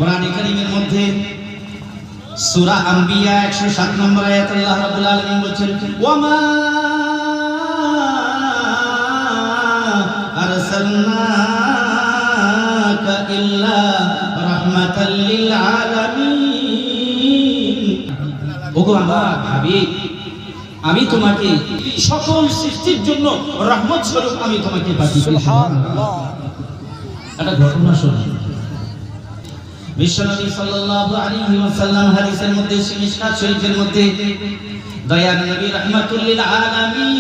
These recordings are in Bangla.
কোরআনে কারীমের মধ্যে সূরা আম্বিয়া 107 নম্বর আয়াত আল্লাহ রাব্বুল আলামিন বলেন ওয়ামা আরসালনাকা ইল্লা রাহমাতাল লিল আলামিন। ওগো আমার হাবিব, আমি তোমাকে সকল সৃষ্টির জন্য রহমত স্বরূপ আমি তোমাকে পাঠিয়েছি। সুবহানাল্লাহ। একটা ঘটনা শুনুন। বিশ্বনবী সাল্লাল্লাহু আলাইহি ওয়াসাল্লাম হাদিসের মধ্যে মিশকাত শরীফের মধ্যে দয়ার নবী রাহমাতুল লিল আলামিন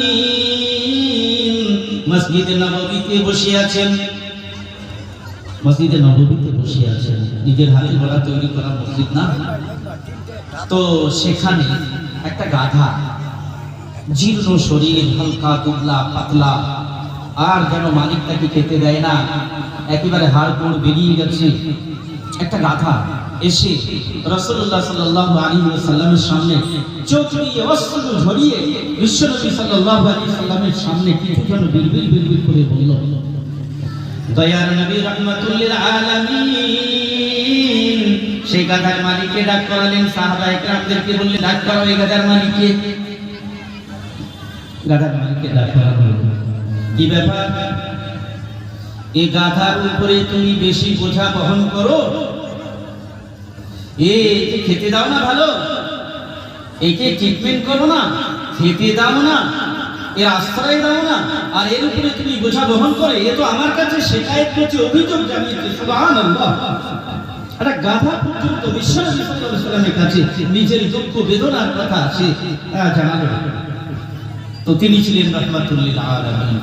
মসজিদে নববীতে বসে আছেন। মসজিদে নববীতে বসে আছেন, নিজের হাতে গড়া তৈরি করা মসজিদ না, তো সেখানে একটা গাধা, জীর্ণ শরীর, হালকা দুবলা পাতলা, আর যেন মালিক তাকে খেতে দেয় না, একেবারে হাড়গোড় বেরিয়ে গেছে, একটা গাধা এসে রাসূলুল্লাহ সাল্লাল্লাহু আলাইহি ওয়াসাল্লামের সামনে চোখ দিয়ে অশ্রু ঝরিয়ে বিশ্বনবী সাল্লাল্লাহু আলাইহি ওয়াসাল্লামের সামনে কিছু যেন বিড়বিড় বিড়বিড় করে বলল। দয়ার নবী রাহমাতুল লিল আলামিন সেই গাধার মালিককে ডাক করালেন, সাহাবায়ে কেরামদেরকে বললেন ডাক করো এই গাধার মালিককে। গাধার মালিককে ডাক করা হলো। কি ব্যাপার? এই গাধার উপরে তুমি বেশি বোঝা বহন করো, একে খেতে দাও না ভালো, একে ট্রিটমেন্ট করো না, খেতে দাও না, এর আশ্রয় দাও না, আর এর উপরে তুমি বোঝা বহন করে, এ তো আমার কাছে শিকায়েত করছে, অভিযোগ জানিয়েছে। সুবহানাল্লাহ। একটা গাধা পর্যন্ত বিশ্বনবী সাল্লাল্লাহু আলাইহি ওয়াসাল্লামের কাছে নিজের দুঃখ বেদনার কথা সে জানালো। তো তিনি ছিলেন রাহমাতুল লিল আলামিন।